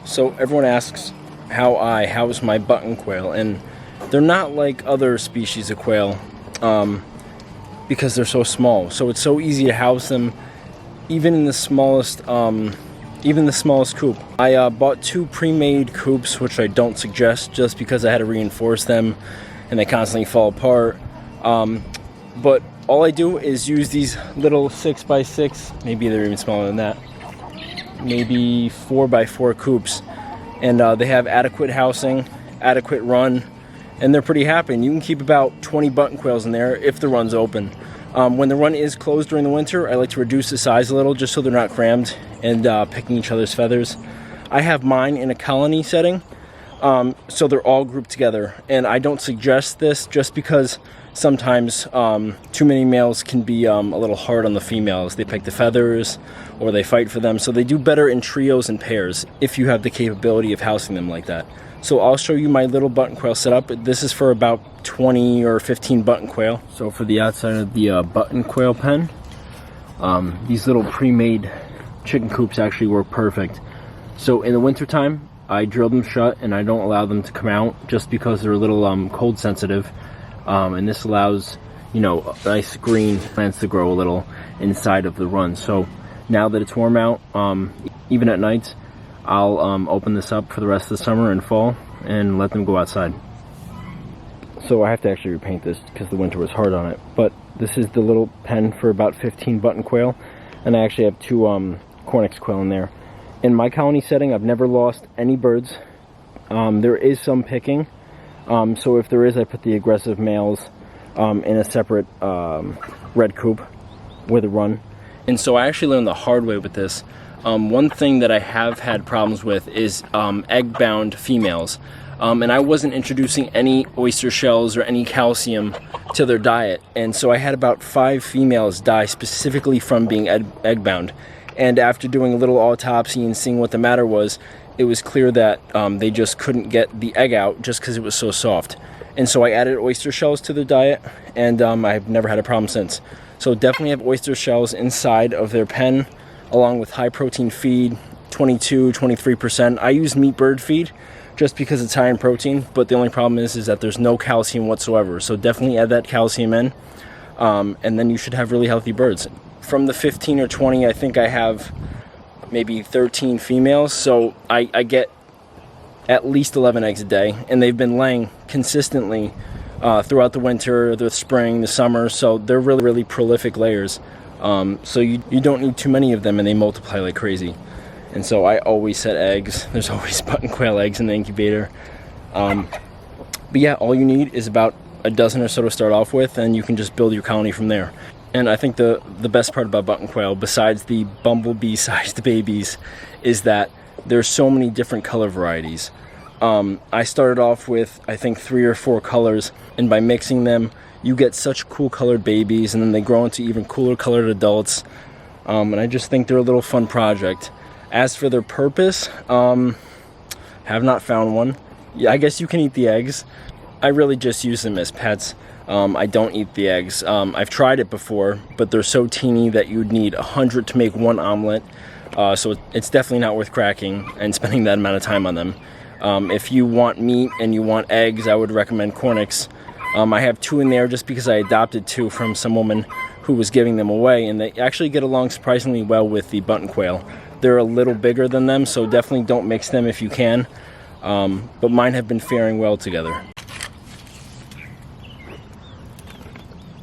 So everyone asks how I house my button quail, and they're not like other species of quail because they're so small. So it's so easy to house them, even in the smallest coop. I bought 2 pre-made coops, which I don't suggest, just because I had to reinforce them, and they constantly fall apart. But all I do is use these little 6x6, maybe they're even smaller than that, maybe 4x4 coops, and they have adequate housing, adequate run, and they're pretty happy. And you can keep about 20 button quails in there if the run's open. When the run is closed during the winter, I like to reduce the size a little just so they're not crammed and picking each other's feathers. I have mine in a colony setting, so they're all grouped together, and I don't suggest this just because sometimes too many males can be a little hard on the females. They pick the feathers or they fight for them, so they do better in trios and pairs if you have the capability of housing them like that. So I'll show you my little button quail setup. This is for about 20 or 15 button quail. So for the outside of the button quail pen, these little pre-made chicken coops actually work perfect. So in the wintertime, I drill them shut and I don't allow them to come out just because they're a little cold sensitive. And this allows, you know, nice green plants to grow a little inside of the run. So now that it's warm out, even at night, I'll open this up for the rest of the summer and fall and let them go outside. So I have to actually repaint this because the winter was hard on it. But this is the little pen for about 15 button quail, and I actually have 2 Cornix quail in there. In my colony setting, I've never lost any birds. There is some picking. So if there is, I put the aggressive males in a separate red coop with a run. And so I actually learned the hard way with this. One thing that I have had problems with is egg-bound females. And I wasn't introducing any oyster shells or any calcium to their diet. And so I had about 5 females die specifically from being egg-bound. And after doing a little autopsy and seeing what the matter was, it was clear that they just couldn't get the egg out just because it was so soft. And so I added oyster shells to their diet, and I've never had a problem since. So definitely have oyster shells inside of their pen, along with high protein feed, 22-23%. I use meat bird feed just because it's high in protein, but the only problem is that there's no calcium whatsoever. So definitely add that calcium in, and then you should have really healthy birds. From the 15 or 20, I think I have maybe 13 females, so I get at least 11 eggs a day, and they've been laying consistently throughout the winter, the spring, the summer, so they're really prolific layers. So you don't need too many of them, and they multiply like crazy. And so I always set eggs. There's always button quail eggs in the incubator. But yeah, all you need is about a dozen or so to start off with, and you can just build your colony from there. And I think the best part about button quail, besides the bumblebee-sized babies, is that there's so many different color varieties. I started off with, I think, 3 or 4 colors, and by mixing them, you get such cool colored babies, and then they grow into even cooler colored adults. And I just think they're a little fun project. As for their purpose, have not found one. Yeah, I guess you can eat the eggs. I really just use them as pets. I don't eat the eggs. I've tried it before, but they're so teeny that you'd need 100 to make 1 omelet. So it's definitely not worth cracking and spending that amount of time on them. If you want meat and you want eggs, I would recommend Cornix. I have 2 in there just because I adopted 2 from some woman who was giving them away, and they actually get along surprisingly well with the button quail. They're a little bigger than them, so definitely don't mix them if you can. But mine have been faring well together.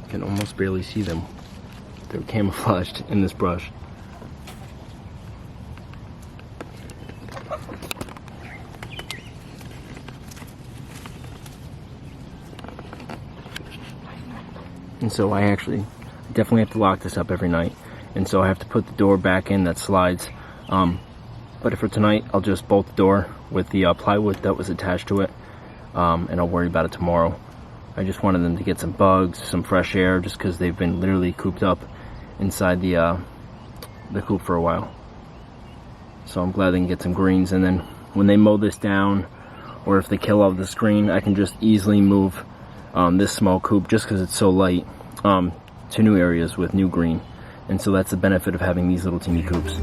You can almost barely see them. They're camouflaged in this brush. And so I actually definitely have to lock this up every night. And so I have to put the door back in that slides. But for tonight, I'll just bolt the door with the plywood that was attached to it. And I'll worry about it tomorrow. I just wanted them to get some bugs, some fresh air, just because they've been literally cooped up inside the coop for a while. So I'm glad they can get some greens, and then when they mow this down, or if they kill off the screen, I can just easily move this small coop, just because it's so light, to new areas with new green. And so that's the benefit of having these little teeny coops.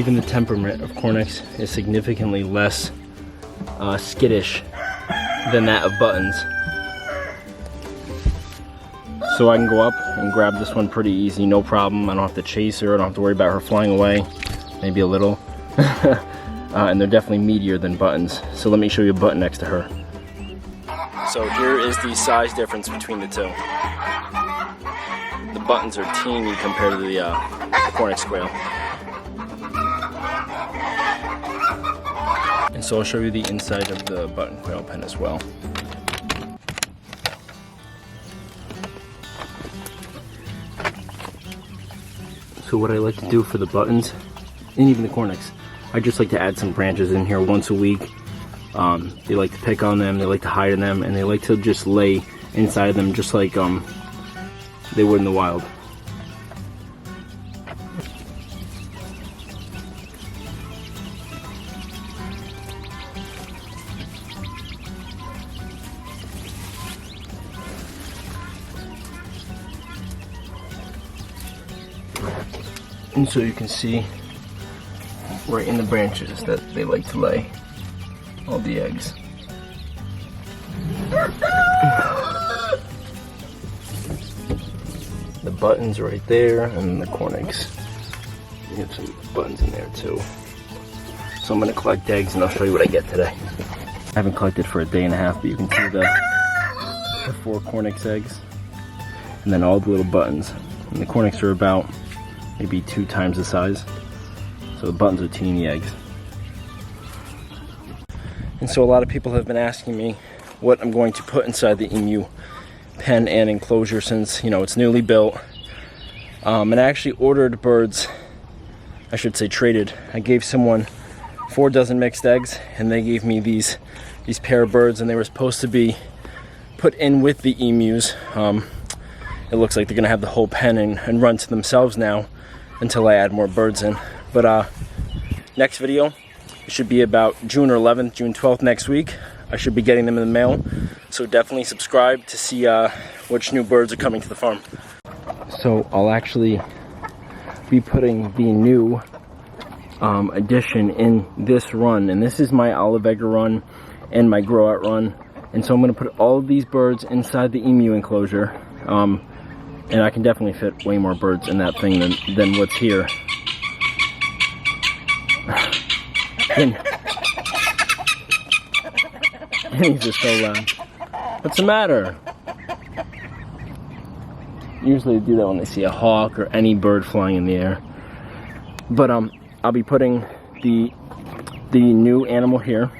even the temperament of Cornix is significantly less skittish than that of Buttons. So I can go up and grab this one pretty easy, no problem. I don't have to chase her, I don't have to worry about her flying away, maybe a little. And they're definitely meatier than Buttons. So let me show you a Button next to her. So here is the size difference between the two. The Buttons are teeny compared to the Cornix Quail. And so I'll show you the inside of the Button Quail pen as well. So what I like to do for the Buttons, and even the Cornix, I just like to add some branches in here once a week. They like to pick on them, they like to hide in them, and they like to just lay inside of them just like they would in the wild. And so you can see right in the branches that they like to lay all the eggs. The Buttons right there, and the Cornix. You have some Buttons in there too. So I'm gonna collect eggs and I'll show you what I get today. I haven't collected for a day and a half, but you can see the 4 Cornix eggs. And then all the little Buttons. And the Cornix are about maybe 2 times the size. So the Buttons are teeny eggs. And so a lot of people have been asking me what I'm going to put inside the emu pen and enclosure, since, you know, it's newly built. And I actually ordered birds, I should say traded. I gave someone 4 dozen mixed eggs, and they gave me these pair of birds, and they were supposed to be put in with the emus. It looks like they're gonna have the whole pen and run to themselves now until I add more birds in. But next video, it should be about June 11th, June 12th next week. I should be getting them in the mail. So definitely subscribe to see which new birds are coming to the farm. So I'll actually be putting the new addition in this run. And this is my olive egger run and my grow out run. And so I'm gonna put all of these birds inside the emu enclosure. And I can definitely fit way more birds in that thing than what's here. And he's just so loud. What's the matter? Usually they do that when they see a hawk or any bird flying in the air. But I'll be putting the new animal here,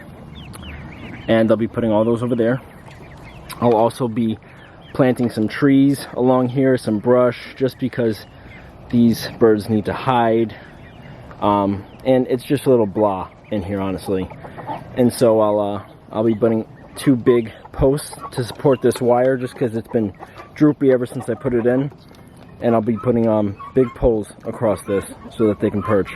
and I'll be putting all those over there. I'll also be planting some trees along here, some brush, just because these birds need to hide. And it's just a little blah in here, honestly. And so I'll be putting 2 big posts to support this wire, just because it's been droopy ever since I put it in. And I'll be putting big poles across this so that they can perch.